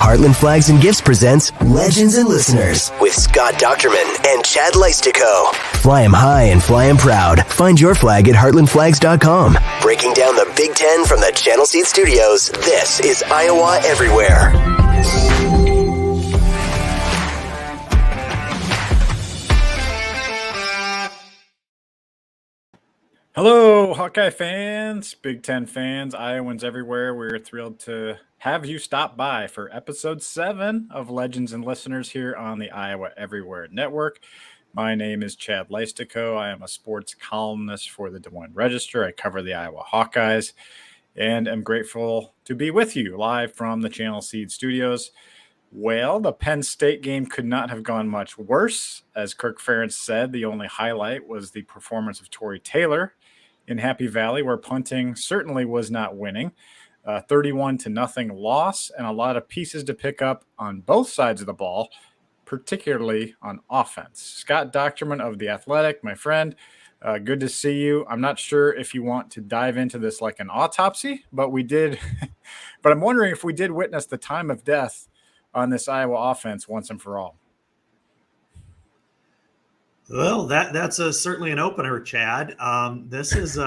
Heartland Flags and Gifts presents Legends and Listeners with Scott Dochterman and Chad Leistikow. Fly 'em high and fly 'em proud. Find your flag at heartlandflags.com. Breaking down the Big Ten from the Channel Seed Studios, this is Iowa Everywhere. Hello, Hawkeye fans, Big Ten fans, Iowans everywhere. We're thrilled to have you stop by for episode 7 of Legends and Listeners here on the Iowa Everywhere Network. My name is Chad Leistikow. I am a sports columnist for the Des Moines Register. I cover the Iowa Hawkeyes and am grateful to be with you live from the Channel Seed Studios. Well, the Penn State game could not have gone much worse. As Kirk Ferentz said, the only highlight was the performance of Tory Taylor in Happy Valley, where punting certainly was not winning. 31-0 loss, and a lot of pieces to pick up on both sides of the ball, particularly on offense. Scott Dochterman of The Athletic, my friend, good to see you. I'm not sure if you want to dive into this like an autopsy, but we did. But I'm wondering if we did witness the time of death on this Iowa offense once and for all. Well, that's certainly an opener, Chad. This is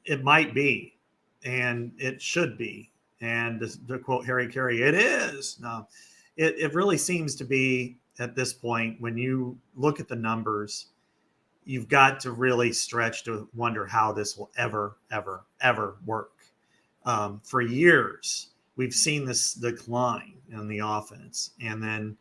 it might be, and it should be. And to quote Harry Carey, it is. No, it really seems to be at this point, when you look at the numbers, you've got to really stretch to wonder how this will ever work. For years, we've seen this decline in the offense, and then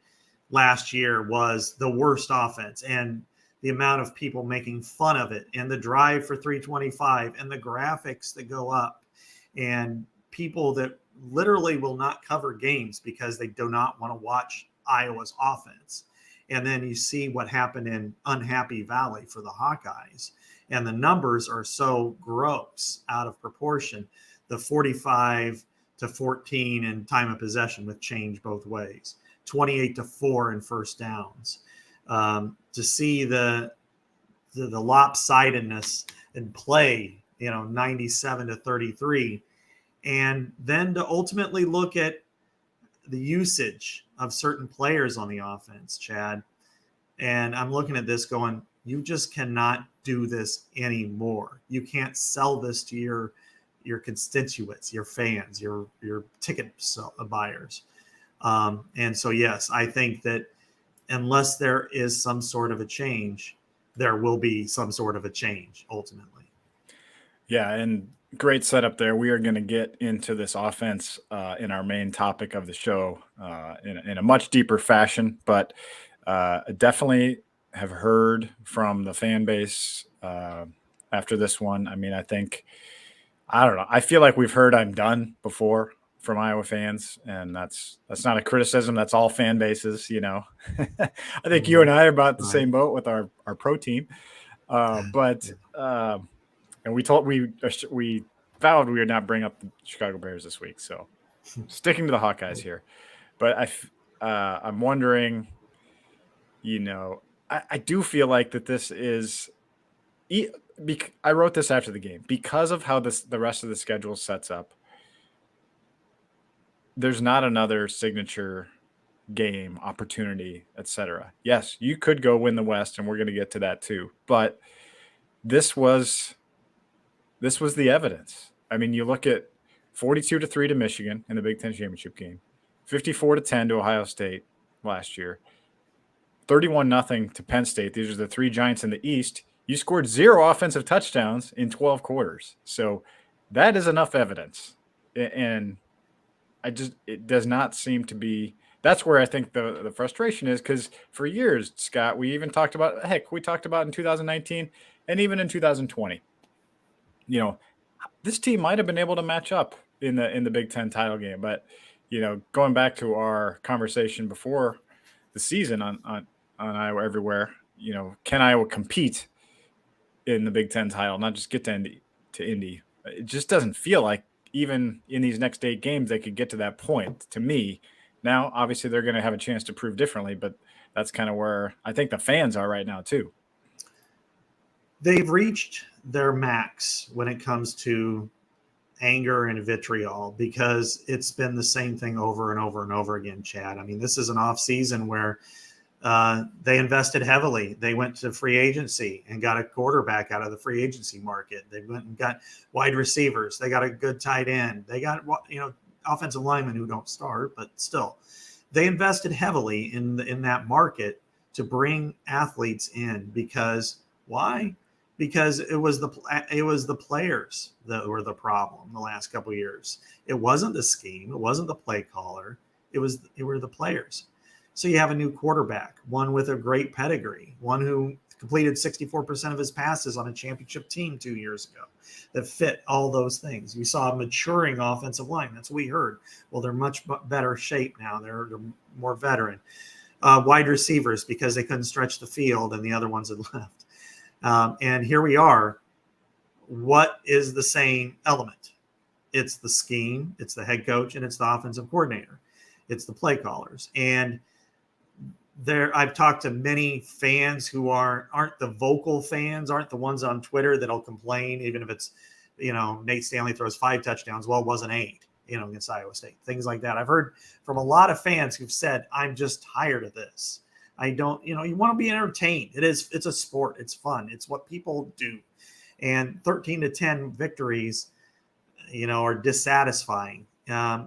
last year was the worst offense, and the amount of people making fun of it, and the drive for 325, and the graphics that go up, and people that literally will not cover games because they do not want to watch Iowa's offense. And then you see what happened in Unhappy Valley for the Hawkeyes, and the numbers are so gross, out of proportion. The 45-14 in time of possession with change both ways. 28-4 in first downs. To see the lopsidedness in play, 97-33, and then to ultimately look at the usage of certain players on the offense, Chad. And I'm looking at this going, you just cannot do this anymore. You can't sell this to your constituents, your fans, your ticket buyers. And so, yes, I think that unless there is some sort of a change, there will be some sort of a change ultimately. Yeah, and great setup there. We are going to get into this offense in our main topic of the show in a much deeper fashion, but definitely have heard from the fan base after this one. I mean, I don't know. I feel like we've heard "I'm done" before from Iowa fans, and that's not a criticism. That's all fan bases, I think you and I are about the same boat with our pro team, and we vowed we would not bring up the Chicago Bears this week, so sticking to the Hawkeyes here. But I'm wondering, I do feel like that this is. I wrote this after the game because of how the rest of the schedule sets up. There's not another signature game opportunity, etc. Yes, you could go win the West, and we're going to get to that too. But this was the evidence. I mean, you look at 42-3 to Michigan in the Big Ten championship game, 54-10 to Ohio State last year, 31-0 to Penn State. These are the three giants in the East. You scored 0 offensive touchdowns in 12 quarters. So that is enough evidence. And it does not seem to be. That's where I think the frustration is, because for years, Scott, we talked about in 2019 and even in 2020. This team might have been able to match up in the Big Ten title game, but going back to our conversation before the season on Iowa Everywhere, can Iowa compete in the Big Ten title, not just get to Indy? It just doesn't feel like even in these next 8 games they could get to that point to me. Now, obviously, they're going to have a chance to prove differently, but that's kind of where I think the fans are right now too. They've reached their max when it comes to anger and vitriol because it's been the same thing over and over and over again, Chad. I mean, this is an off season where they invested heavily. They went to free agency and got a quarterback out of the free agency market. They went and got wide receivers. They got a good tight end. They got, offensive linemen who don't start, but still, they invested heavily in that market to bring athletes in because why? Because it was the players that were the problem the last couple of years. It wasn't the scheme. It wasn't the play caller. It were the players. So you have a new quarterback, one with a great pedigree, one who completed 64% of his passes on a championship team 2 years ago that fit all those things. We saw a maturing offensive line. That's what we heard. Well, they're much better shape now. They're more veteran. Wide receivers because they couldn't stretch the field and the other ones had left. And here we are. What is the same element? It's the scheme, it's the head coach, and it's the offensive coordinator. It's the play callers. And I've talked to many fans who aren't the vocal fans, aren't the ones on Twitter that'll complain, even if it's, Nate Stanley throws 5 touchdowns. Well, it wasn't 8, against Iowa State, things like that. I've heard from a lot of fans who've said, I'm just tired of this. I don't, you want to be entertained. It's a sport. It's fun. It's what people do. And 13-10 victories, are dissatisfying.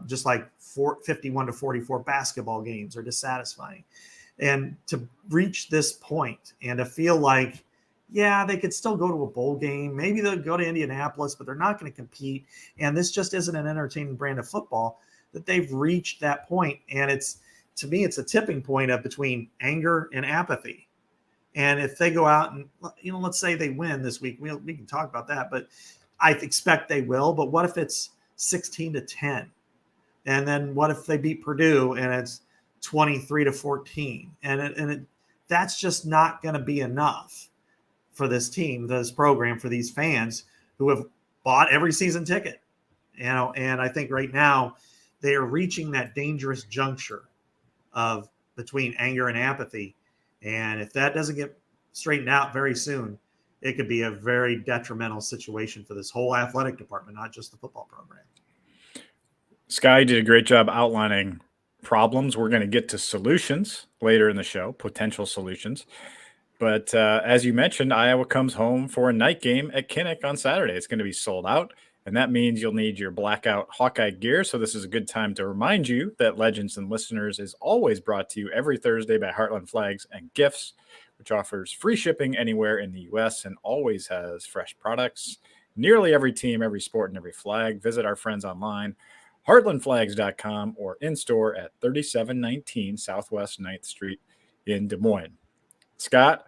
Just like 51-44 basketball games are dissatisfying. And to reach this point and to feel like, yeah, they could still go to a bowl game. Maybe they'll go to Indianapolis, but they're not going to compete. And this just isn't an entertaining brand of football, that they've reached that point. And to me, it's a tipping point between anger and apathy. And if they go out and, let's say they win this week, we can talk about that, but I expect they will. But what if it's 16-10? And then what if they beat Purdue and it's 23-14? And that's just not going to be enough for this team, this program, for these fans who have bought every season ticket. And I think right now they are reaching that dangerous juncture of between anger and apathy. And if that doesn't get straightened out very soon, it could be a very detrimental situation for this whole athletic department, not just the football program. Sky did a great job outlining problems. We're going to get to solutions later in the show, potential solutions. But as you mentioned, Iowa comes home for a night game at Kinnick on Saturday. It's going to be sold out, and that means you'll need your blackout Hawkeye gear. So this is a good time to remind you that Legends and Listeners is always brought to you every Thursday by Heartland Flags and Gifts, which offers free shipping anywhere in the U.S. and always has fresh products. Nearly every team, every sport, and every flag. Visit our friends online, heartlandflags.com, or in-store at 3719 Southwest 9th Street in Des Moines. Scott,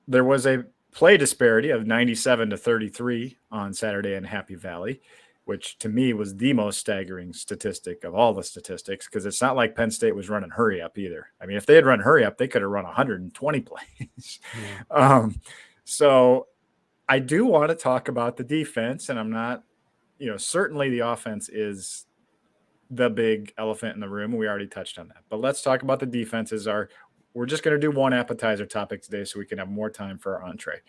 there was a play disparity of 97-33 on Saturday in Happy Valley, which to me was the most staggering statistic of all the statistics, because it's not like Penn State was running hurry up either. I mean, if they had run hurry up, they could have run 120 plays. Yeah. So I do want to talk about the defense, and I'm not, certainly the offense is the big elephant in the room. We already touched on that, but let's talk about the defenses. We're just going to do one appetizer topic today so we can have more time for our entree.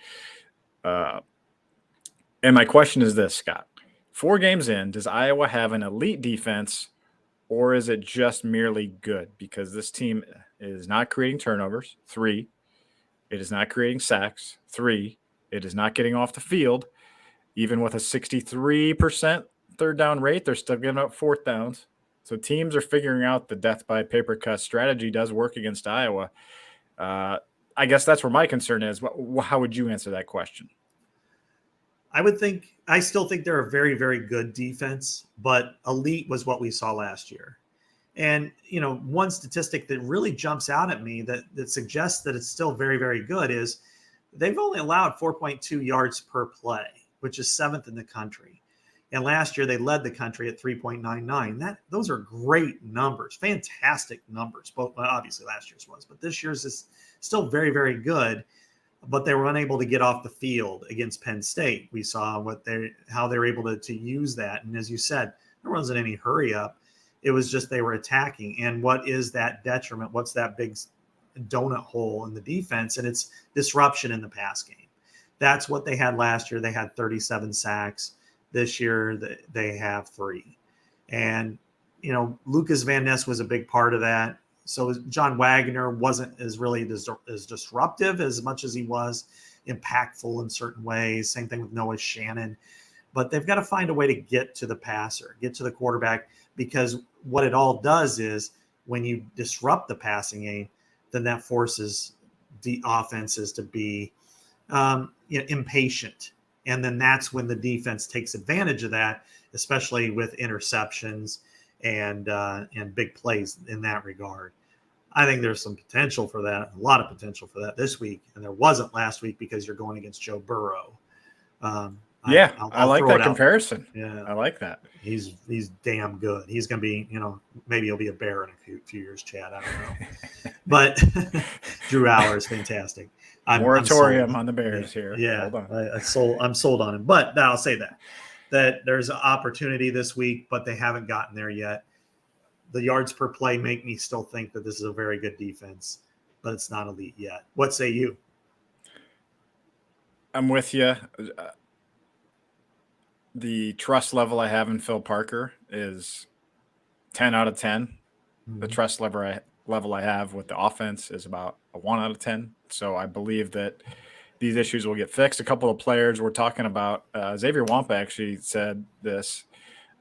And my question is this, Scott. 4 games in, does Iowa have an elite defense, or is it just merely good? Because this team is not creating turnovers, 3. It is not creating sacks, 3. It is not getting off the field. Even with a 63% third down rate, they're still giving up 4th downs. So teams are figuring out the death by paper cut strategy does work against Iowa. I guess that's where my concern is. How would you answer that question? I still think they're a very, very good defense, but elite was what we saw last year. And, one statistic that really jumps out at me that suggests that it's still very, very good is they've only allowed 4.2 yards per play, which is 7th in the country. And last year they led the country at 3.99. Those are great numbers, fantastic numbers. Both obviously last year's was, but this year's is still very, very good. But they were unable to get off the field against Penn State. We saw how they were able to use that. And as you said, there wasn't any hurry up. It was just they were attacking. And what is that detriment? What's that big donut hole in the defense? And it's disruption in the pass game. That's what they had last year. They had 37 sacks. This year they have 3. And, Lucas Van Ness was a big part of that. So John Wagner wasn't as really as disruptive as much as he was impactful in certain ways. Same thing with Noah Shannon. But they've got to find a way to get to the passer, get to the quarterback, because what it all does is when you disrupt the passing game, then that forces the offenses to be impatient. And then that's when the defense takes advantage of that, especially with interceptions and big plays in that regard. I think there's some potential for that, a lot of potential for that this week. And there wasn't last week because you're going against Joe Burrow. I like that comparison. Yeah, I like that. He's damn good. He's going to be, maybe he'll be a Bear in a few years, Chad. I don't know. But Drew Aller is fantastic. Moratorium on the Bears here. Yeah, I'm sold on him. But I'll say that there's an opportunity this week, but they haven't gotten there yet. The yards per play make me still think that this is a very good defense, but it's not elite yet. What say you? I'm with you. The trust level I have in Phil Parker is 10 out of 10. Mm-hmm. The trust level I have with the offense is about a 1 out of 10. So I believe that these issues will get fixed. A couple of players we're talking about, Xavier Wampa actually said this.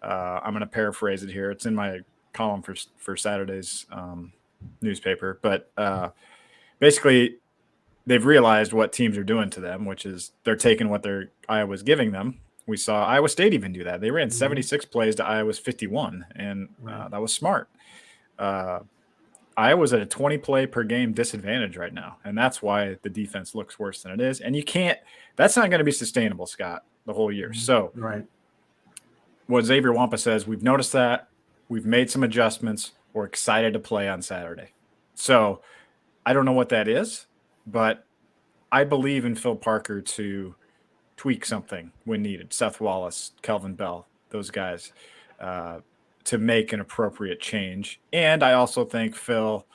I'm going to paraphrase it here. It's in my column for Saturday's newspaper. But basically, they've realized what teams are doing to them, which is they're taking what Iowa's giving them. We saw Iowa State even do that. They ran 76 plays to Iowa's 51, and that was smart. Iowa's at a 20 play per game disadvantage right now, and that's why the defense looks worse than it is. And that's not going to be sustainable, Scott, the whole year. So what Xavier Wampa says, we've noticed that. We've made some adjustments. We're excited to play on Saturday. So I don't know what that is, but I believe in Phil Parker to tweak something when needed. Seth Wallace, Kelvin Bell, those guys, to make an appropriate change. And I also think Phil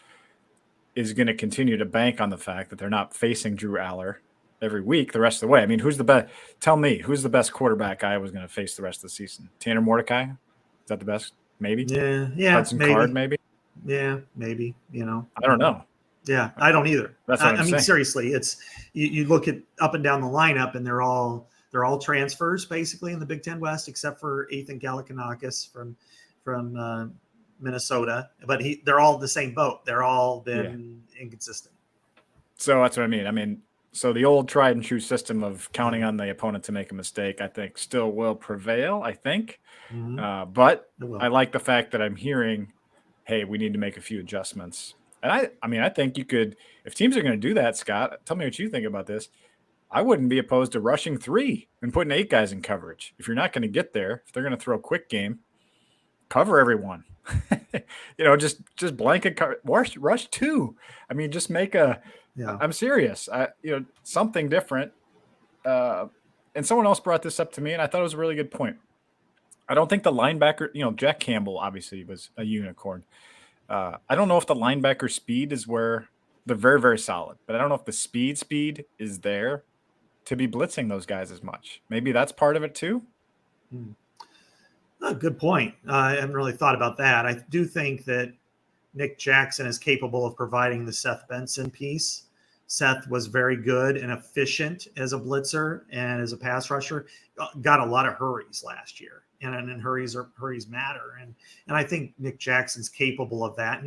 is going to continue to bank on the fact that they're not facing Drew Aller every week the rest of the way. I mean, who's the best? Tell me, who's the best quarterback Iowa's going to face the rest of the season? Tanner Mordecai? Is that the best? Maybe. Yeah. Hudson Card, maybe. Yeah, maybe. I don't know. Yeah, I don't either. That's what I mean, seriously, it's you look at up and down the lineup, and they're all transfers basically in the Big Ten West, except for Ethan Galikanakis from Minnesota. But they're all the same boat. They're all been inconsistent. So that's what I mean. So the old tried and true system of counting on the opponent to make a mistake, I think, still will prevail. I think, but I like the fact that I'm hearing, hey, we need to make a few adjustments. And I think you could, if teams are going to do that, Scott, tell me what you think about this. I wouldn't be opposed to rushing 3 and putting 8 guys in coverage. If you're not going to get there, if they're going to throw a quick game, cover everyone. Just blanket cover, rush 2. I mean, just make I'm serious. Something different. And someone else brought this up to me, and I thought it was a really good point. I don't think the linebacker, Jack Campbell obviously was a unicorn. I don't know if the linebacker speed is where they're very, very solid, but I don't know if the speed is there to be blitzing those guys as much. Maybe that's part of it too. Good point. I haven't really thought about that. I do think that Nick Jackson is capable of providing the Seth Benson piece. Seth was very good and efficient as a blitzer and as a pass rusher. Got a lot of hurries last year. And hurries matter. And I think Nick Jackson's capable of that.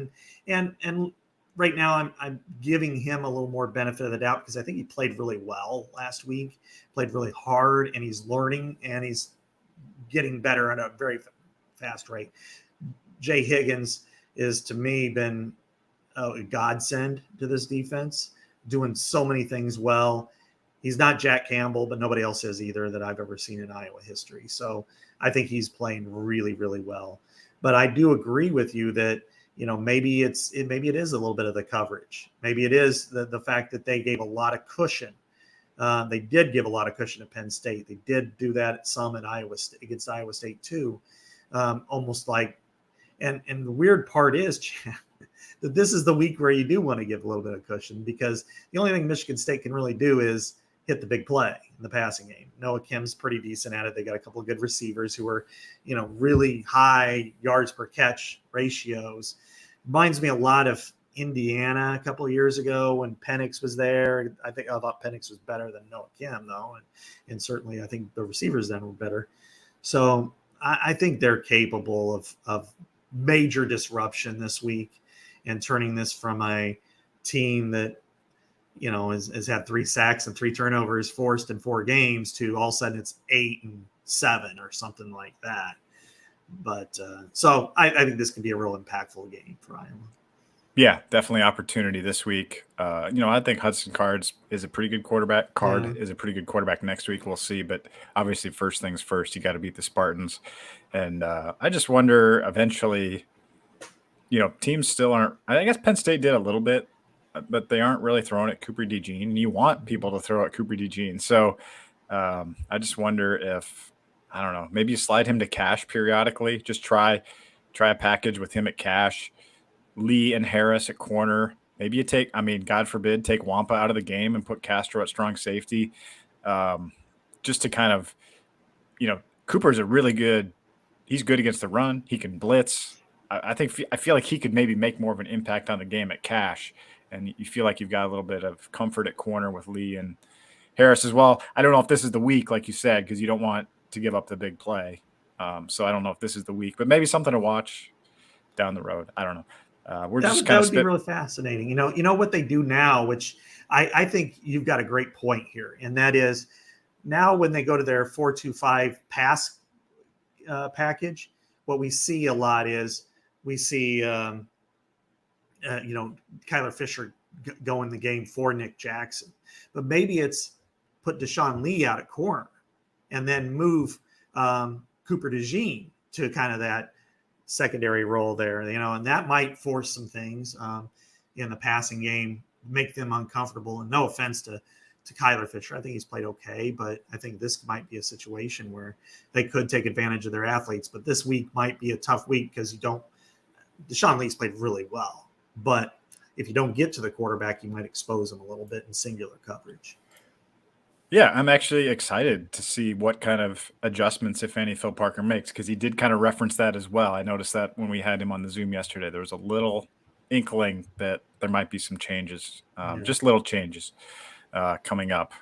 And right now I'm giving him a little more benefit of the doubt because I think he played really well last week, played really hard, and he's learning and he's getting better at a very fast rate. Jay Higgins is, to me, been a godsend to this defense, doing so many things well. He's not Jack Campbell, but nobody else is either that I've ever seen in Iowa history. So I think he's playing really, really well. But I do agree with you that, maybe it is a little bit of the coverage. Maybe it is the fact that they gave a lot of cushion. They did give a lot of cushion at Penn State. They did do that some at against Iowa State too. Almost like, and the weird part is, Chad, that this is the week where you do want to give a little bit of cushion because the only thing Michigan State can really do is hit the big play in the passing game. Noah Kim's pretty decent at it. They got a couple of good receivers who are, really high yards per catch ratios. Reminds me a lot of Indiana a couple of years ago when Penix was there. I thought Penix was better than Noah Kim, though. And certainly I think the receivers then were better. So I think they're capable of major disruption this week and turning this from a team that, has had 3 sacks and 3 turnovers forced in 4 games to all of a sudden it's 8 and 7 or something like that. But so I think this can be a real impactful game for Iowa. Yeah, definitely opportunity this week. I think Hudson Card is a pretty good quarterback. Is a pretty good quarterback next week. We'll see. But obviously, first things first, you got to beat the Spartans. And I just wonder eventually, teams still aren't – I guess Penn State did a little bit, but they aren't really throwing at Cooper DeJean. And you want people to throw at Cooper DeJean. So I just wonder if – I don't know. Maybe you slide him to Cash periodically. Just try a package with him at Cash. Lee and Harris at corner. Maybe you God forbid, take Wampa out of the game and put Castro at strong safety. Just to kind of, Cooper's a really good – he's good against the run. He can blitz. I feel like he could maybe make more of an impact on the game at Cash. And you feel like you've got a little bit of comfort at corner with Lee and Harris as well. I don't know if this is the week, like you said, because you don't want to give up the big play. So I don't know if this is the week, but maybe something to watch down the road. I don't know. That would be really fascinating. You know what they do now, which I think you've got a great point here, and that is now when they go to their 4-2-5 pass package, what we see a lot is we see Kyler Fisher go in the game for Nick Jackson, but maybe it's put Deshaun Lee out at corner and then move Cooper DeJean to kind of that secondary role there, and that might force some things in the passing game, make them uncomfortable. And no offense to Kyler Fisher, I think he's played okay, but I think this might be a situation where they could take advantage of their athletes. But this week might be a tough week because Deshaun Lee's played really well, but if you don't get to the quarterback, you might expose him a little bit in singular coverage. Yeah, I'm actually excited to see what kind of adjustments, if any, Phil Parker makes, because he did kind of reference that as well. I noticed that when we had him on the Zoom yesterday, there was a little inkling that there might be some changes, just little changes coming up.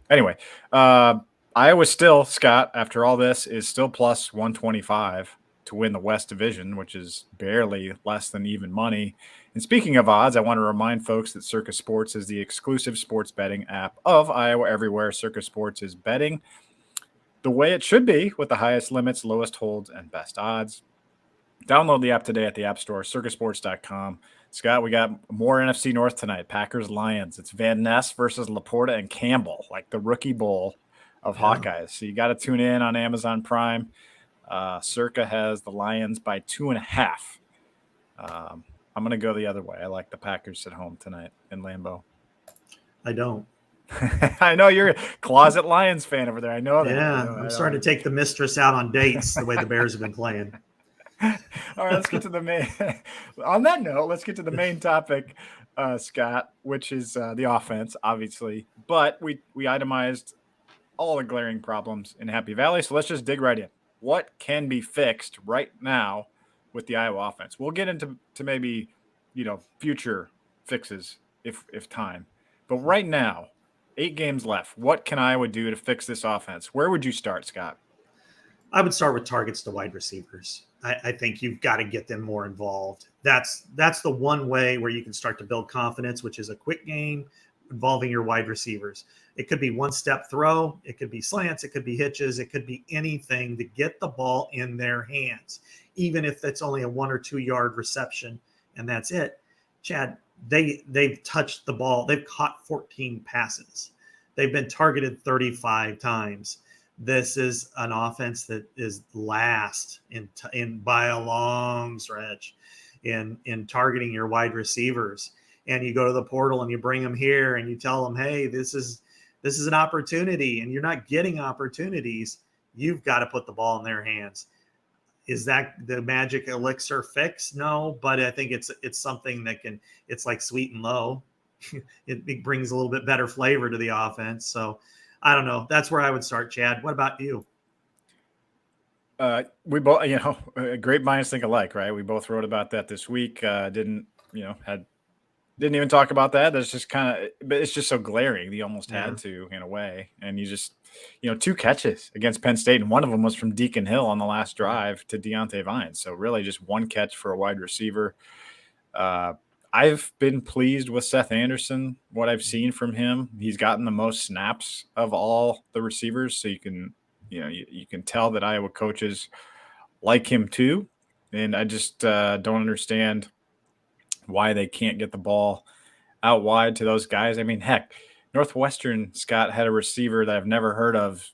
Anyway, Iowa still, Scott, after all this, is still plus 125 to win the West Division, which is barely less than even money. And speaking of odds, I want to remind folks that Circa Sports is the exclusive sports betting app of Iowa Everywhere. Circa Sports is betting the way it should be, with the highest limits, lowest holds, and best odds. Download the app today at the App Store, circasports.com. Scott, we got more NFC North tonight. Packers-Lions. It's Van Ness versus Laporta and Campbell, like the rookie bowl of Hawkeyes. So you got to tune in on Amazon Prime. Circa has the Lions by 2.5. I'm going to go the other way. I like the Packers at home tonight in Lambeau. I don't. I know you're a closet Lions fan over there. I know that. Yeah, I'm starting to take the mistress out on dates the way the Bears have been playing. All right, let's get to the main. On that note, let's get to the main topic, Scott, which is the offense, obviously. But we itemized all the glaring problems in Happy Valley, so let's just dig right in. What can be fixed right now with the Iowa offense? We'll get into maybe, future fixes if time. But right now, 8 games left. What can Iowa do to fix this offense? Where would you start, Scott? I would start with targets to wide receivers. I think you've got to get them more involved. That's the one way where you can start to build confidence, which is a quick game involving your wide receivers. It could be one-step throw. It could be slants. It could be hitches. It could be anything to get the ball in their hands, even if that's only a 1 or 2 yard reception, and that's it. Chad, they've touched the ball. They've caught 14 passes. They've been targeted 35 times. This is an offense that is last in by a long stretch in targeting your wide receivers. And you go to the portal and you bring them here and you tell them, hey, this is an opportunity, and you're not getting opportunities. You've got to put the ball in their hands. Is that the magic elixir fix? No, but I think it's something that it's like sweet and low. it brings a little bit better flavor to the offense. So I don't know. That's where I would start, Chad. What about you? We both, great minds think alike, right? We both wrote about that this week. Didn't even talk about that. That's just but it's just so glaring. You almost had to in a way. And you just, 2 catches against Penn State. And one of them was from Deacon Hill on the last drive to Deontay Vines. So really just one catch for a wide receiver. I've been pleased with Seth Anderson, what I've seen from him. He's gotten the most snaps of all the receivers. So you can, you can tell that Iowa coaches like him too. And I just don't understand why they can't get the ball out wide to those guys. I mean, heck, Northwestern, Scott, had a receiver that I've never heard of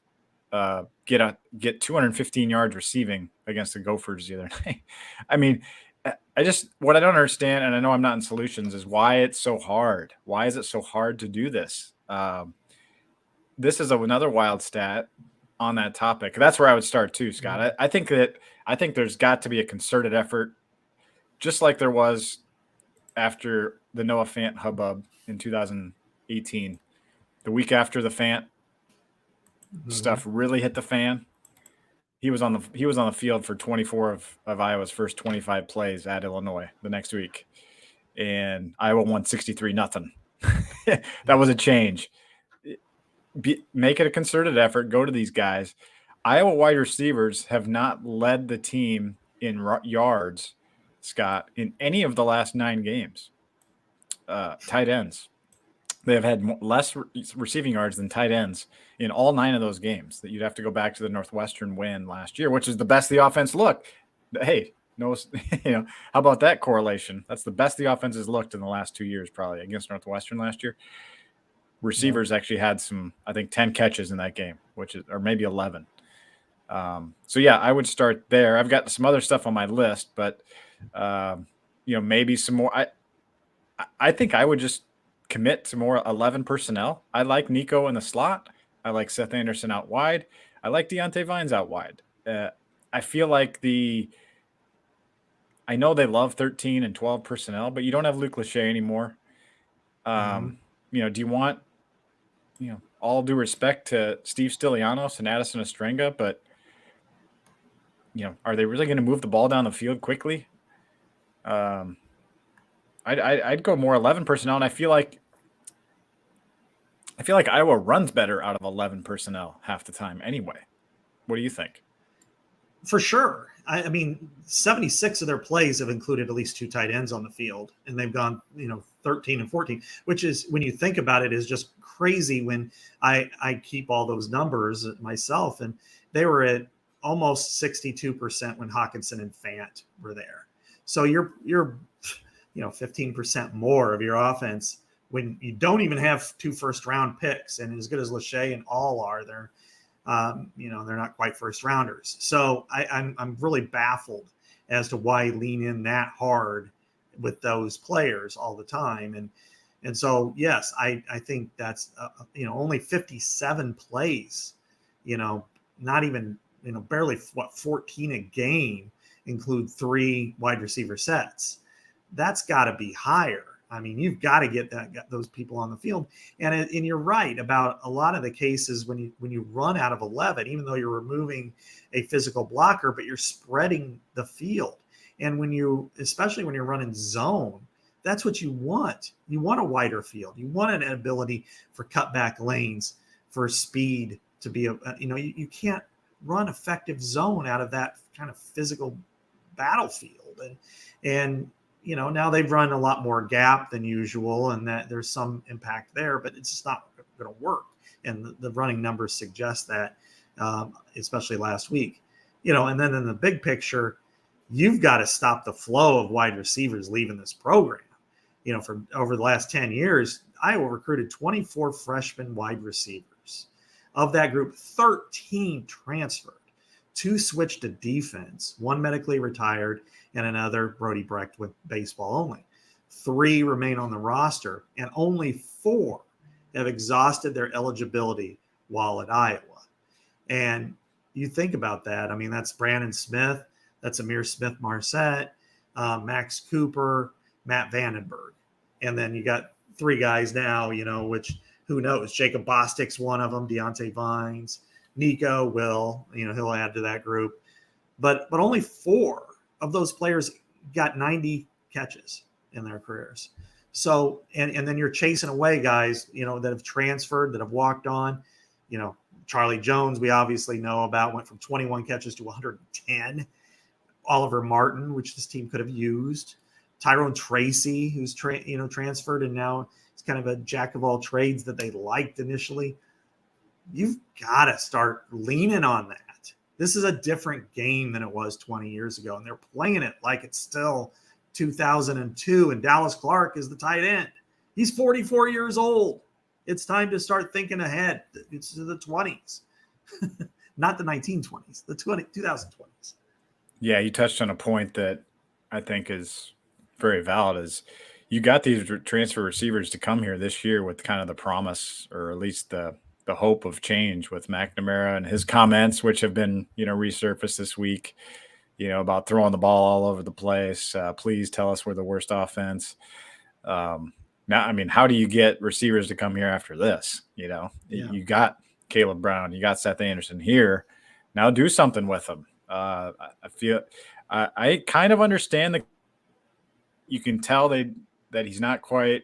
get 215 yards receiving against the Gophers the other night. I mean, what I don't understand, and I know I'm not in solutions, is why it's so hard. Why is it so hard to do this? This is another wild stat on that topic. That's where I would start too, Scott. I think there's got to be a concerted effort, just like there was after the Noah Fant hubbub in 2018. The week after the Fant stuff really hit the fan, he was on the field for 24 of Iowa's first 25 plays at Illinois the next week, and Iowa won 63-0. That was a change. Make it a concerted effort. Go to these guys. Iowa wide receivers have not led the team in yards, Scott, in any of the last 9 games. Tight ends, they have had less receiving yards than tight ends in all 9 of those games. That you'd have to go back to the Northwestern win last year, which is the best the offense looked. Hey, no, how about that correlation? That's the best the offense has looked in the last 2 years, probably against Northwestern last year. Receivers actually had some, I think, 10 catches in that game, or maybe 11. So yeah, I would start there. I've got some other stuff on my list, but maybe some more. I think I would just commit to more 11 personnel. I like Nico in the slot. I like Seth Anderson out wide. I like Deontay Vines out wide. I feel like I know they love 13 and 12 personnel, but you don't have Luke Lachey anymore. Do you want, all due respect to Steve Stylianos and Addison Ostrenga, but are they really going to move the ball down the field quickly? I'd go more 11 personnel, and I feel like Iowa runs better out of 11 personnel half the time anyway. What do you think? For sure. I mean, 76 of their plays have included at least 2 tight ends on the field, and they've gone, 13 and 14, which is, when you think about it, is just crazy when I keep all those numbers myself, and they were at almost 62% when Hawkinson and Fant were there. So you're 15% more of your offense when you don't even have 2 first-round picks, and as good as Lachey and all are, they're not quite first rounders. So I'm really baffled as to why lean in that hard with those players all the time. And so, yes, I think that's, only 57 plays, not even, barely 14 a game include 3 wide receiver sets. That's got to be higher. I mean, you've got to get those people on the field. And you're right about a lot of the cases when you run out of 11, even though you're removing a physical blocker, but you're spreading the field. And especially when you're running zone, that's what you want. You want a wider field. You want an ability for cutback lanes, for speed to be you can't run effective zone out of that kind of physical battlefield. And now they've run a lot more gap than usual, and that there's some impact there, but it's just not going to work. And the running numbers suggest that, especially last week. And then in the big picture, you've got to stop the flow of wide receivers leaving this program. For over the last 10 years, Iowa recruited 24 freshman wide receivers. Of that group, 13 transferred. 2 switched to defense, 1 medically retired, and another, Brody Brecht, with baseball only. 3 remain on the roster, and only 4 have exhausted their eligibility while at Iowa. And you think about that. I mean, that's Brandon Smith, that's Amir Smith-Marset, Max Cooper, Matt Vandenberg. And then you got three guys now, which who knows? Jacob Bostic's one of them, Deontay Vines, Nico will, he'll add to that group. But only 4 of those players got 90 catches in their careers. So, and then you're chasing away guys, that have transferred, that have walked on. Charlie Jones, we obviously know about, went from 21 catches to 110. Oliver Martin, which this team could have used. Tyrone Tracy, who's transferred and now it's kind of a jack of all trades that they liked initially. You've got to start leaning on that. This is a different game than it was 20 years ago, and they're playing it like it's still 2002, and Dallas Clark is the tight end. He's 44 years old. It's time to start thinking ahead. It's the 20s, not the 1920s, the 2020s. Yeah, you touched on a point that I think is very valid. Is you got these transfer receivers to come here this year with kind of the promise, or at least the hope of change, with McNamara and his comments, which have been, resurfaced this week, about throwing the ball all over the place. Please tell us we're the worst offense. Now, I mean, how do you get receivers to come here after this? You got Caleb Brown, you got Seth Anderson here. Now do something with them. I feel I kind of understand that you can tell that he's not quite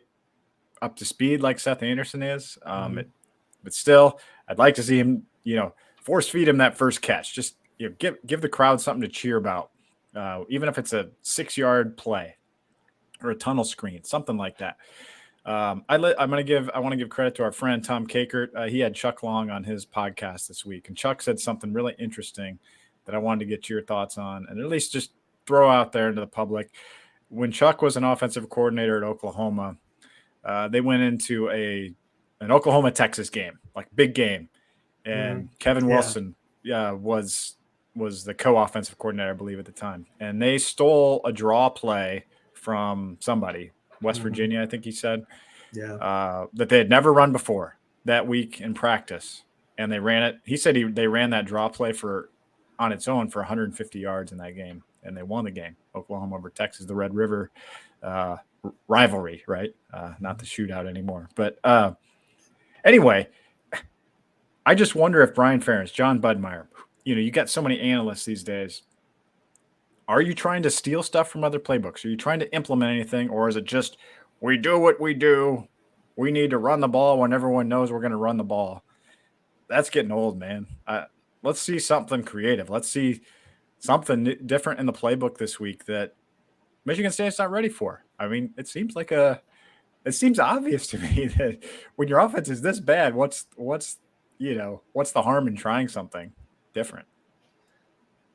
up to speed like Seth Anderson is. But still, I'd like to see him, force feed him that first catch. Just give the crowd something to cheer about, even if it's a 6-yard play or a tunnel screen, something like that. I want to give credit to our friend Tom Kakert. He had Chuck Long on his podcast this week, and Chuck said something really interesting that I wanted to get your thoughts on, and at least just throw out there into the public. When Chuck was an offensive coordinator at Oklahoma, they went into an Oklahoma-Texas game, like big game. And Kevin Wilson was the co-offensive coordinator, I believe, at the time. And they stole a draw play from somebody, West Virginia, I think he said, that they had never run before that week in practice. And they ran it. He said they ran that draw play on its own for 150 yards in that game. And they won the game, Oklahoma over Texas, the Red River rivalry, right? Not the shootout anymore. But anyway, I just wonder if Brian Ferentz, John Budmeyer, you got so many analysts these days. Are you trying to steal stuff from other playbooks? Are you trying to implement anything? Or is it just, we do what we do. We need to run the ball when everyone knows we're going to run the ball. That's getting old, man. Let's see something creative. Let's see something different in the playbook this week that Michigan State's not ready for. I mean, it seems obvious to me that when your offense is this bad, what's the harm in trying something different?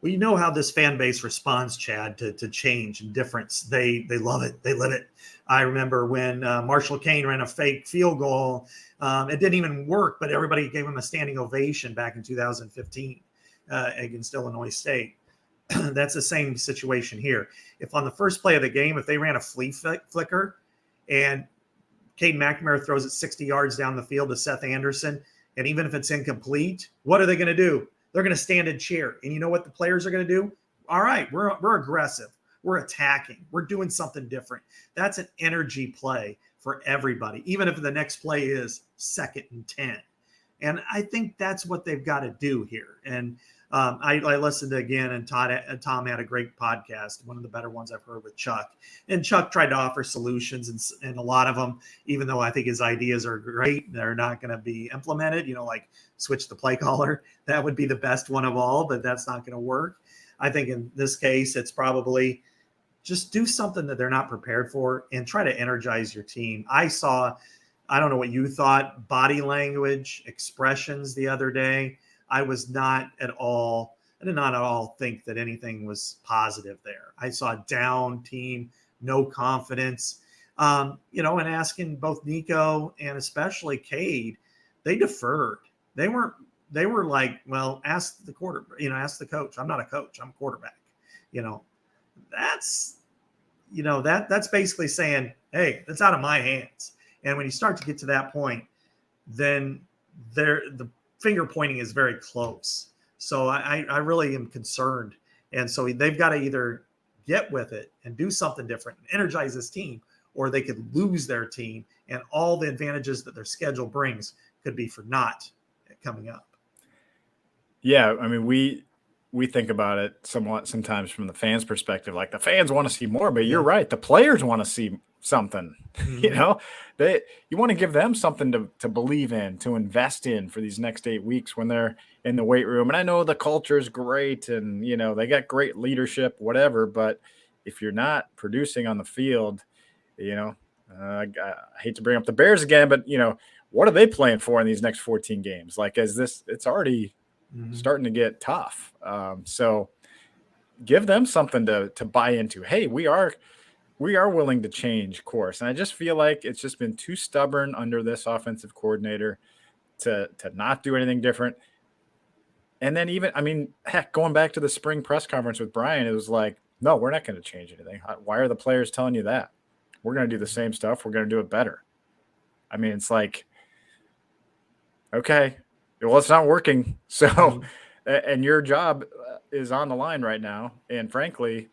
Well, you know how this fan base responds, Chad, to change and difference. They love it. They live it. I remember when Marshall Kane ran a fake field goal. It didn't even work, but everybody gave him a standing ovation back in 2015 against Illinois State. That's the same situation here. If on the first play of the game, if they ran a flea flicker and Caden McNamara throws it 60 yards down the field to Seth Anderson, and even if it's incomplete, what are they going to do? They're going to stand and cheer. And you know what the players are going to do? All right, we're aggressive. We're attacking. We're doing something different. That's an energy play for everybody, even if the next play is 2nd and 10. And I think that's what they've got to do here. And I listened again, and Tom had a great podcast, one of the better ones I've heard with Chuck. And Chuck tried to offer solutions, and a lot of them, even though I think his ideas are great, they're not going to be implemented. Like switch the play caller. That would be the best one of all, but that's not going to work. I think in this case, it's probably just do something that they're not prepared for and try to energize your team. I don't know what you thought, body language, expressions the other day. I did not at all think that anything was positive there. I saw a down team, no confidence, and asking both Nico and especially Cade, they deferred. They were like, well, ask the ask the coach. I'm not a coach. I'm a quarterback. That's basically saying, hey, that's out of my hands. And when you start to get to that point, then the finger pointing is very close. So I really am concerned. And so they've got to either get with it and do something different and energize this team, or they could lose their team, and all the advantages that their schedule brings could be for naught coming up. Yeah, I mean, we think about it somewhat sometimes from the fans' perspective. Like the fans want to see more, but you're right. The players want to see something. Mm-hmm. You want to give them something to believe in, to invest in for these next 8 weeks when they're in the weight room. And I know the culture is great, and they got great leadership, whatever. But if you're not producing on the field, I hate to bring up the Bears again, but what are they playing for in these next 14 games? Like, it's already starting to get tough. So give them something to buy into. Hey, we are willing to change course. And I just feel like it's just been too stubborn under this offensive coordinator to not do anything different. And then heck, going back to the spring press conference with Brian, it was like, no, we're not going to change anything. Why are the players telling you that? We're going to do the same stuff. We're going to do it better. I mean, it's like, okay, well, it's not working. So, and your job is on the line right now. And frankly,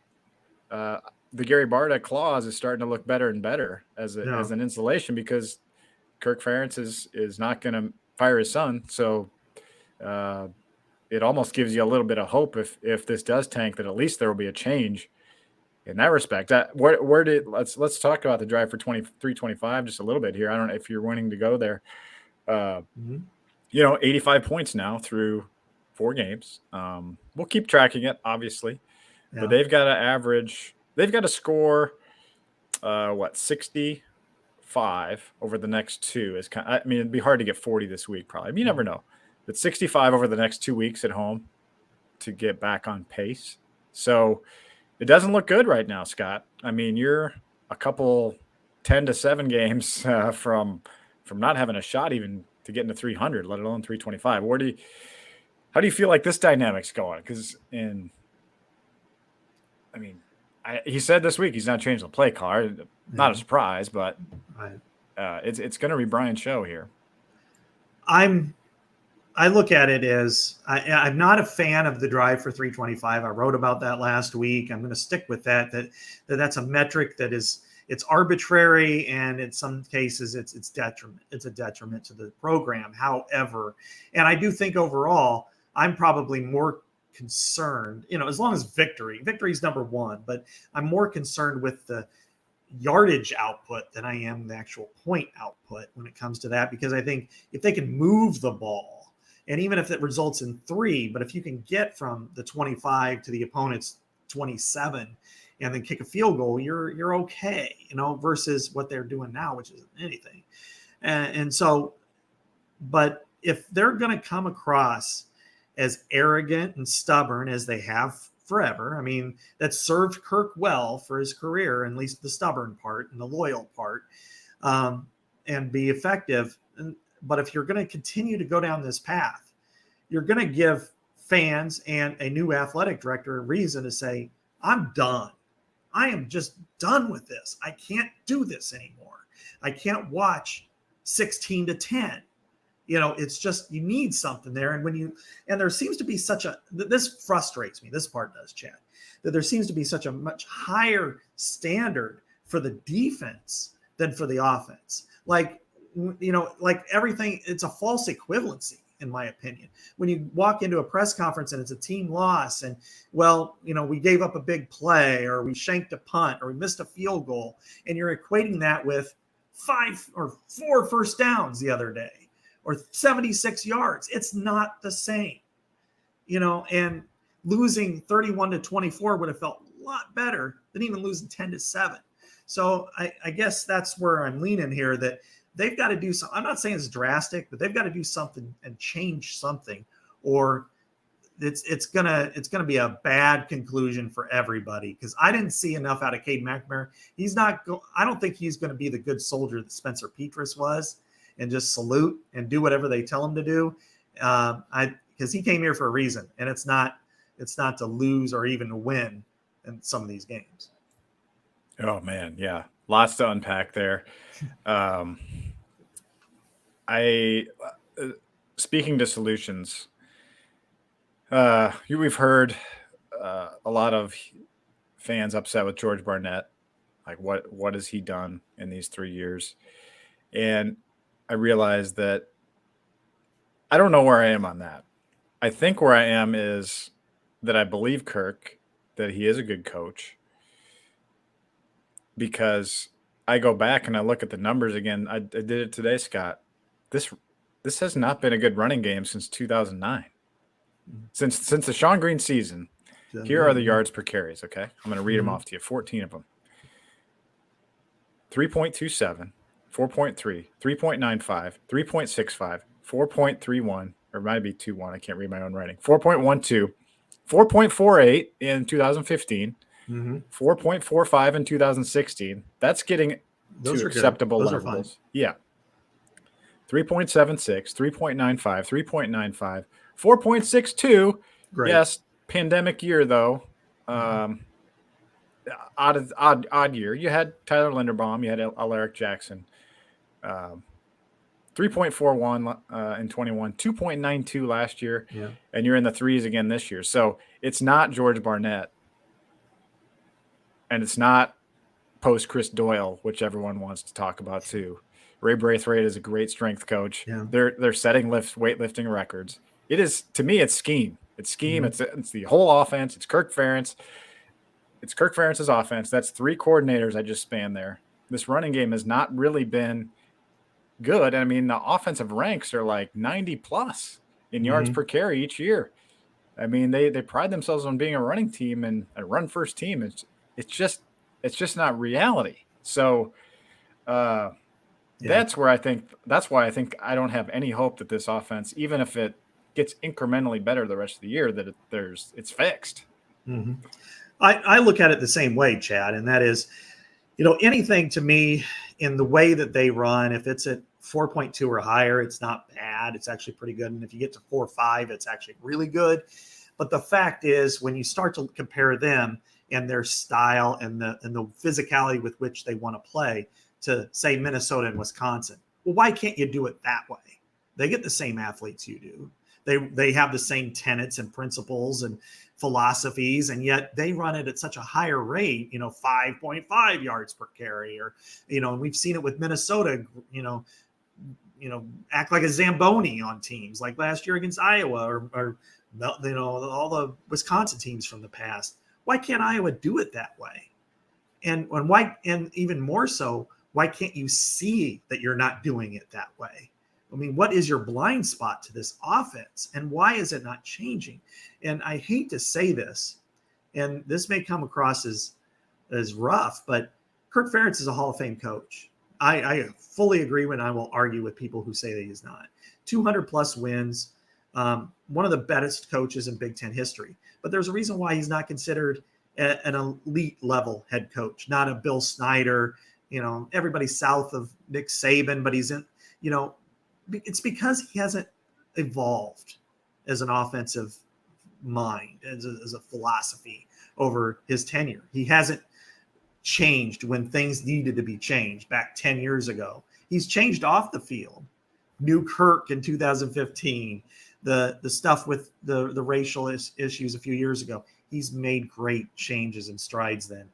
the Gary Barta clause is starting to look better and better as an insulation, because Kirk Ferentz is not going to fire his son. So it almost gives you a little bit of hope if this does tank, that at least there will be a change in that respect. Let's talk about the drive for 23-25 just a little bit here. I don't know if you're wanting to go there. 85 points now through 4 games. We'll keep tracking it, obviously, but they've got to score 65 over the next 2. It'd be hard to get 40 this week, probably. You never know, but 65 over the next 2 weeks at home to get back on pace. So it doesn't look good right now, Scott. I mean, you're a couple 10-7 games from not having a shot even to get into 300, let alone 325. How do you feel like this dynamic's going? Because he said this week he's not changing the play card. Not a surprise, but it's going to be Brian's show here. I look at it as I'm not a fan of the drive for 325. I wrote about that last week. I'm going to stick with that's a metric that it's arbitrary, and in some cases it's a detriment to the program. However, and I do think overall I'm probably more concerned, as long as victory's number one, but I'm more concerned with the yardage output than I am the actual point output when it comes to that, because I think if they can move the ball, and even if it results in 3, but if you can get from the 25 to the opponent's 27 and then kick a field goal, you're okay, versus what they're doing now, which isn't anything. And so, but if they're going to come across as arrogant and stubborn as they have forever, that served Kirk well for his career, at least the stubborn part and the loyal part, and be effective. But if you're going to continue to go down this path, you're going to give fans and a new athletic director a reason to say, I'm done. I am just done with this. I can't do this anymore. I can't watch 16-10. It's just, you need something there. And there seems to be this frustrates me. This part does, Chad, that there seems to be such a much higher standard for the defense than for the offense. Like everything, it's a false equivalency, in my opinion. When you walk into a press conference and it's a team loss and, we gave up a big play, or we shanked a punt, or we missed a field goal, and you're equating that with 5 or 4 first downs the other day, or 76 yards. It's not the same, and losing 31-24 would have felt a lot better than even losing 10-7. So I guess that's where I'm leaning here, that they've got to do something. I'm not saying it's drastic, but they've got to do something and change something, or it's gonna be a bad conclusion for everybody. Because I didn't see enough out of Cade McNamara. I don't think he's going to be the good soldier that Spencer Petras was, and just salute and do whatever they tell him to do. Because he came here for a reason, and it's not to lose or even to win in some of these games. Oh man, yeah, lots to unpack there. Speaking to solutions, we've heard a lot of fans upset with George Barnett. Like what has he done in these 3 years? And I realized that I don't know where I am on that. I think where I am is that I believe Kirk, that he is a good coach, because I go back and I look at the numbers again. I did it today, Scott. This has not been a good running game since 2009. Since the Sean Green season, here are the yards per carries, okay? I'm going to read them off to you, 14 of them. 3.27, 4.3, 3.95, 3.65, 4.31, or it might be 2.1. I can't read my own writing. 4.12, 4.48 in 2015, 4.45 in 2016. That's getting Those to are acceptable good. Those levels. are fine. Yeah. 3.76, 3.95, 3.95, 4.62. Great. Yes, pandemic year though. Odd year. You had Tyler Linderbaum, you had Alaric Jackson. 3.41 in 21, 2.92 last year, and you're in the threes again this year. So it's not George Barnett, and it's not post Chris Doyle, which everyone wants to talk about too. Ray Braithwaite is a great strength coach. Yeah. They're setting weightlifting records. It is, to me, it's scheme. It's scheme. It's the whole offense. It's Kirk Ferentz. It's Kirk Ferentz's offense. That's 3 coordinators I just spanned there. This running game has not really been good. I mean, the offensive ranks are like 90 plus in yards per carry each year. I mean, they pride themselves on being a running team and a run first team. It's just not reality. So that's why I think I don't have any hope that this offense, even if it gets incrementally better the rest of the year, that it's fixed. I look at it the same way, Chad, and that is, anything to me in the way that they run, if it's at 4.2 or higher, it's not bad. It's actually pretty good. And if you get to 4.5, it's actually really good. But the fact is, when you start to compare them and their style and the physicality with which they want to play to, say, Minnesota and Wisconsin, well, why can't you do it that way? They get the same athletes you do. They have the same tenets and principles and philosophies, and yet they run it at such a higher rate, 5.5 yards per carry, or, and we've seen it with Minnesota, act like a Zamboni on teams like last year against Iowa or all the Wisconsin teams from the past. Why can't Iowa do it that way? And why, and even more so, why can't you see that you're not doing it that way? I mean, what is your blind spot to this offense, and why is it not changing? And I hate to say this, and this may come across as rough, but Kirk Ferentz is a Hall of Fame coach. I fully agree when I will argue with people who say that he's not. 200 plus wins, one of the best coaches in Big Ten history. But there's a reason why he's not considered an elite level head coach, not a Bill Snyder, everybody south of Nick Saban, but he's in, it's because he hasn't evolved as an offensive mind, as a philosophy over his tenure. He hasn't changed when things needed to be changed back 10 years ago. He's changed off the field. New Kirk in 2015, the stuff with the racial issues a few years ago. He's made great changes and strides then.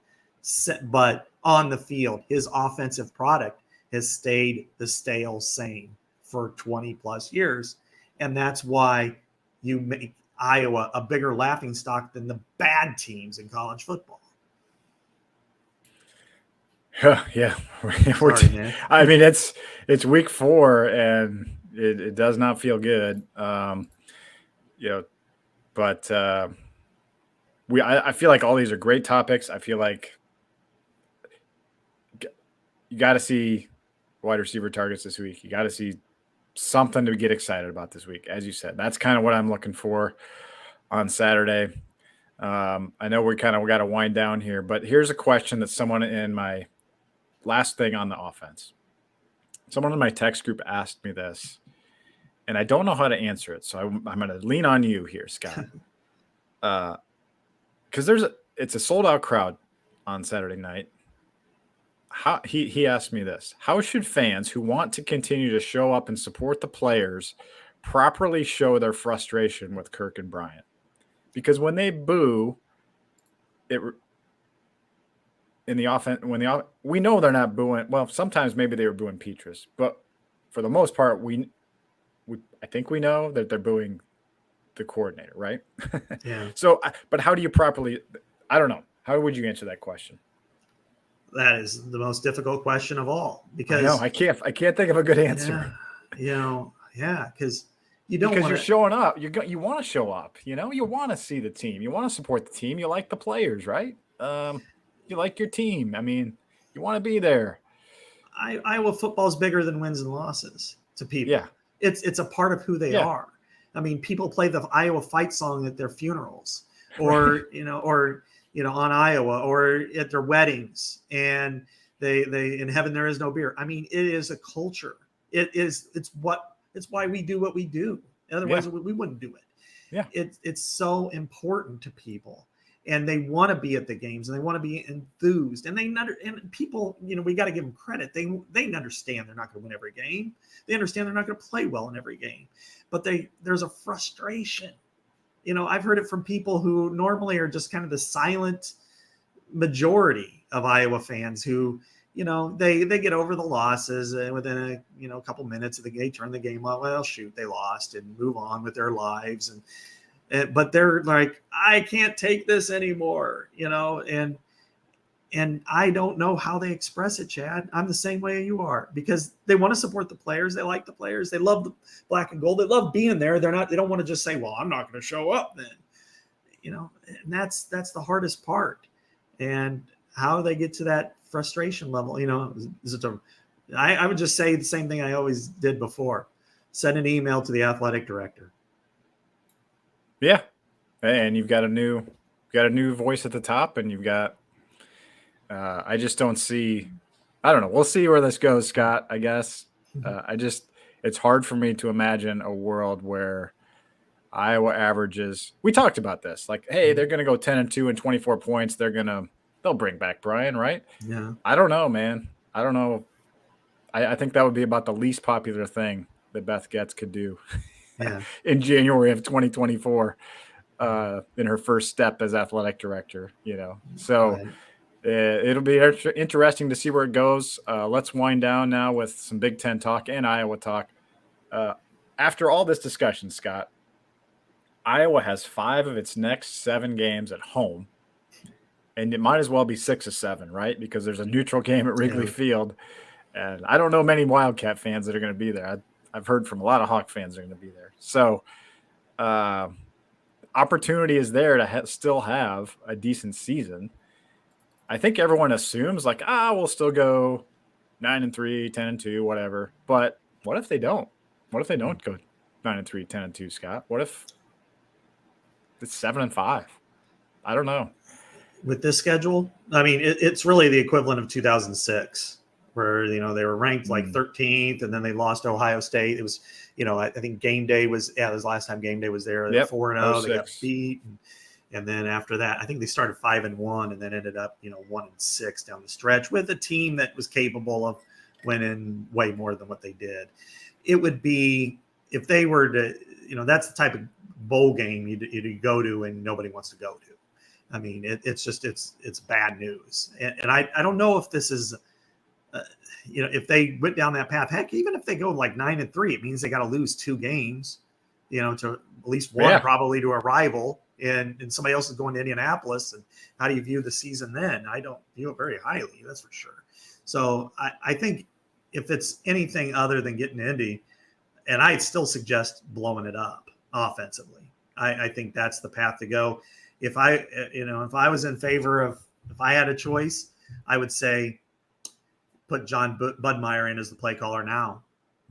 But on the field, his offensive product has stayed the stale same for 20 plus years. And that's why you make Iowa a bigger laughingstock than the bad teams in college football. Yeah. Sorry, I mean, it's week 4 and it does not feel good. But I feel like all these are great topics. I feel like you got to see wide receiver targets this week. You got to see something to get excited about this week. As you said, that's kind of what I'm looking for on Saturday. I know we got to wind down here, but here's a question that someone in my last thing on the offense, someone in my text group asked me this, and I don't know how to answer it. So I'm going to lean on you here, Scott. Because it's a sold out crowd on Saturday night. He asked me this: how should fans who want to continue to show up and support the players properly show their frustration with Kirk and Bryant? Because when they boo, in the offense, we know they're not booing. Well, sometimes maybe they were booing Petrus, but for the most part, I think we know that they're booing the coordinator, right? Yeah. So, but how do you properly? I don't know. How would you answer that question? That is the most difficult question of all, because I know I can't think of a good answer. Because you don't because want you're showing up. You want to show up. You want to see the team. You want to support the team. You like the players, right? You like your team. I mean, you want to be there. Iowa football is bigger than wins and losses to people. Yeah. It's a part of who they are. I mean, people play the Iowa fight song at their funerals, or on Iowa, or at their weddings, and they in heaven there is no beer. I mean, it is a culture. It's why we do what we do. Otherwise, we wouldn't do it. Yeah. It's so important to people, and they want to be at the games, and they want to be enthused, and and people, we got to give them credit. They understand they're not going to win every game. They understand they're not going to play well in every game, but there's a frustration. I've heard it from people who normally are just kind of the silent majority of Iowa fans who, they get over the losses, and within a couple minutes of the game, turn the game off. Well, shoot, they lost, and move on with their lives. But they're like, I can't take this anymore, and I don't know how they express it, Chad. I'm the same way you are, because they want to support the players. They like the players. They love the black and gold. They love being there. They don't want to just say, well, I'm not going to show up then, and that's the hardest part. And how they get to that frustration level, I would just say the same thing I always did before. Send an email to the athletic director. Yeah. And you've got a new voice at the top, and you've got, I just don't see, I don't know. We'll see where this goes, Scott, I guess. It's hard for me to imagine a world where Iowa averages, we talked about this, like, hey, they're going to go 10-2 and 24 points. They'll bring back Brian, right? Yeah. I don't know, man. I don't know. I think that would be about the least popular thing that Beth Getz could do in January of 2024 in her first step as athletic director, So Right. It'll be interesting to see where it goes. Let's wind down now with some Big Ten talk and Iowa talk. After all this discussion, Scott, Iowa has 5 of its next 7 games at home, and it might as well be 6 of 7, right? Because there's a neutral game at Wrigley Field, and I don't know many Wildcat fans that are going to be there. I've heard from a lot of Hawk fans that are going to be there. So opportunity is there to still have a decent season. I think everyone assumes like, we'll still go 9-3, 10-2, whatever. But what if they don't? What if they don't go 9-3, 10-2, Scott? What if it's 7-5? I don't know. With this schedule, I mean, it's really the equivalent of 2006, where they were ranked like 13th, and then they lost to Ohio State. It was, I think game day was it was last time game day was there. 4-0, they got beat. And then after that, I think they started 5-1, and then ended up, 1-6 down the stretch with a team that was capable of winning way more than what they did. It would be, if they were to, that's the type of bowl game you go to and nobody wants to go to. I mean, it's bad news. And I don't know if this is, if they went down that path, heck, even if they go like 9-3, it means they got to lose 2 games, to at least one, probably to a rival. And somebody else is going to Indianapolis, and how do you view the season then? I don't view it very highly, that's for sure. So I think if it's anything other than getting Indy, and I'd still suggest blowing it up offensively. I think that's the path to go. If I was in favor of, if I had a choice, I would say put John Budmeyer in as the play caller now,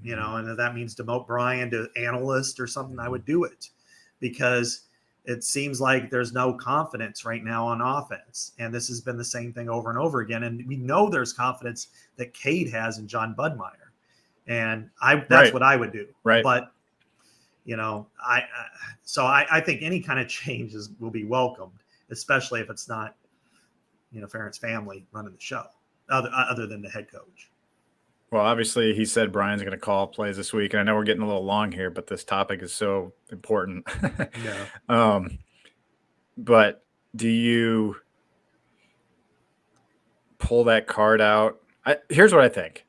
and if that means demote Brian to analyst or something, I would do it, because it seems like there's no confidence right now on offense. And this has been the same thing over and over again. And we know there's confidence that Cade has in John Budmeyer. And that's what I would do. Right. But, I think any kind of changes will be welcomed, especially if it's not, Ferentz family running the show, other than the head coach. Well, obviously, he said Brian's going to call plays this week, and I know we're getting a little long here, but this topic is so important. Yeah. But do you pull that card out. Here's what I think.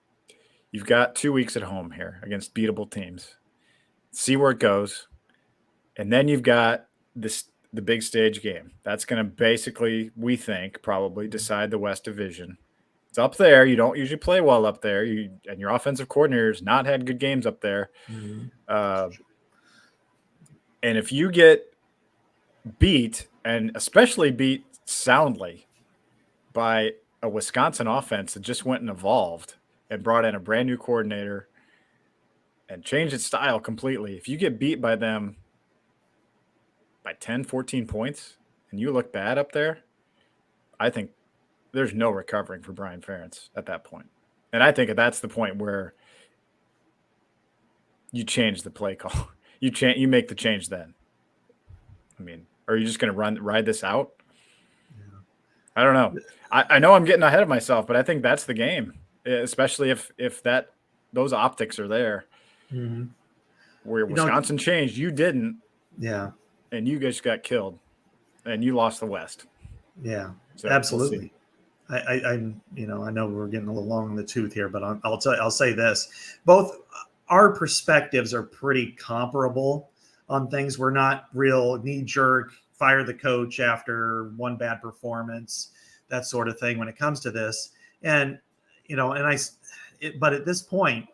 You've got 2 weeks at home here against beatable teams. See where it goes. And then you've got the big stage game. That's going to basically, we think, probably decide the West Division. It's up there. You don't usually play well up there. And your offensive coordinator's not had good games up there. Mm-hmm. And if you get beat, and especially beat soundly by a Wisconsin offense that just went and evolved and brought in a brand new coordinator and changed its style completely, if you get beat by them by 10, 14 points and you look bad up there, I think there's no recovering for Brian Ferentz at that point. And I think that's the point where you change the play call. You make the change then. I mean, are you just going to ride this out? Yeah. I don't know. I know I'm getting ahead of myself, but I think that's the game, especially if those optics are there. Mm-hmm. Where Wisconsin changed, you didn't. Yeah. And you guys got killed, and you lost the West. Yeah, so absolutely. We'll I know we're getting a little long in the tooth here, but I'll say this: both our perspectives are pretty comparable on things. We're not real knee jerk, fire the coach after one bad performance, that sort of thing when it comes to this. And but at this point,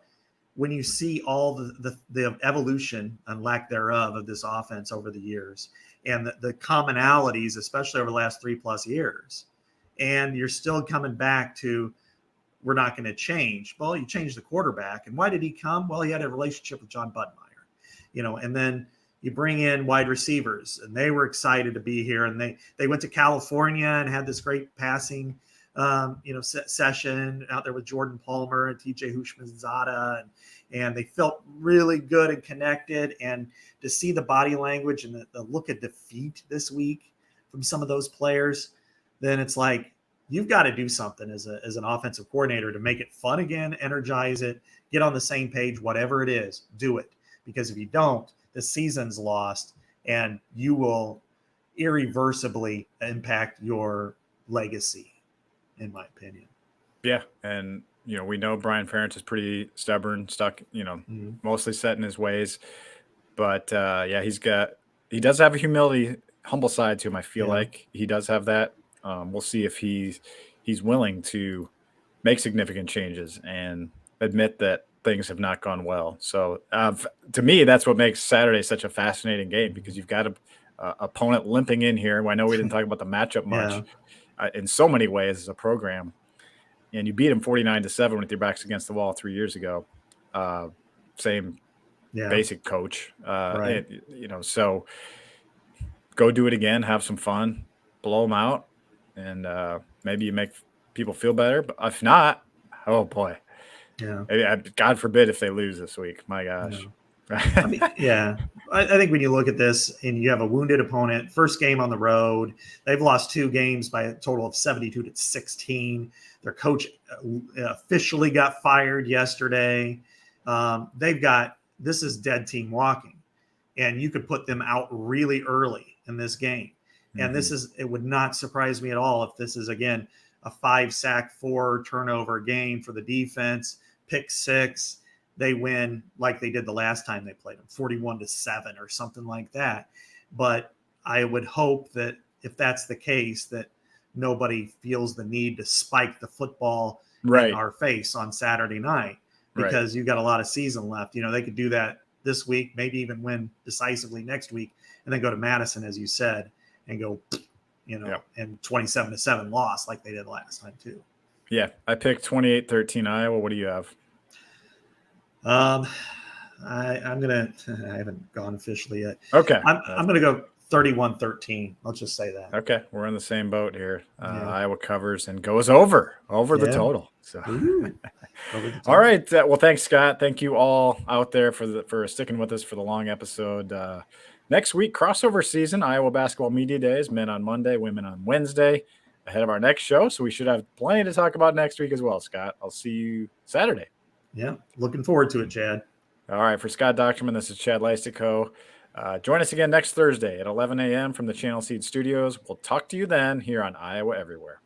when you see all the evolution and lack thereof of this offense over the years and the commonalities, especially over the last 3+ years, and you're still coming back to, we're not going to change. Well, you changed the quarterback. And why did he come? Well, he had a relationship with John Budmeier, and then you bring in wide receivers and they were excited to be here. And they went to California and had this great passing session out there with Jordan Palmer and TJ Hushmanzada, and they felt really good and connected. And to see the body language and the look of defeat this week from some of those players, then it's like, you've got to do something as an offensive coordinator to make it fun again, energize it, get on the same page, whatever it is, do it. Because if you don't, the season's lost and you will irreversibly impact your legacy, in my opinion. Yeah. And, we know Brian Ferentz is pretty stubborn, stuck, mostly set in his ways. But, he does have a humility, humble side to him. I feel like he does have that. We'll see if he's willing to make significant changes and admit that things have not gone well. So to me, that's what makes Saturday such a fascinating game, because you've got a opponent limping in here. I know we didn't talk about the matchup much in so many ways as a program, and you beat them 49-7 with your backs against the wall 3 years ago. Same basic coach, right. So go do it again, have some fun, blow them out, and maybe you make people feel better. But if not, oh boy. Yeah. God forbid if they lose this week. My gosh. I mean, I think when you look at this and you have a wounded opponent, first game on the road, they've lost 2 games by a total of 72-16. Their coach officially got fired yesterday. This is dead team walking, and you could put them out really early in this game. And it would not surprise me at all if this is, again, a 5-sack, 4-turnover game for the defense, pick 6. They win like they did the last time they played them, 41-7 or something like that. But I would hope that if that's the case, that nobody feels the need to spike the football in our face on Saturday night, because you've got a lot of season left. They could do that this week, maybe even win decisively next week, and then go to Madison, as you said, and go, and 27-7 loss like they did last time too. Yeah, I picked 28-13 Iowa. What do you have? I haven't gone officially yet. Okay. I'm going to go 31-13. Let's just say that. Okay. We're in the same boat here. Iowa covers and goes over the total. So, all right. Well, thanks, Scott. Thank you all out there for sticking with us for the long episode. Next week, crossover season, Iowa Basketball Media Days, men on Monday, women on Wednesday, ahead of our next show. So we should have plenty to talk about next week as well, Scott. I'll see you Saturday. Yeah, looking forward to it, Chad. All right, for Scott Dochterman, this is Chad Leistikow. Join us again next Thursday at 11 a.m. from the Channel Seed Studios. We'll talk to you then here on Iowa Everywhere.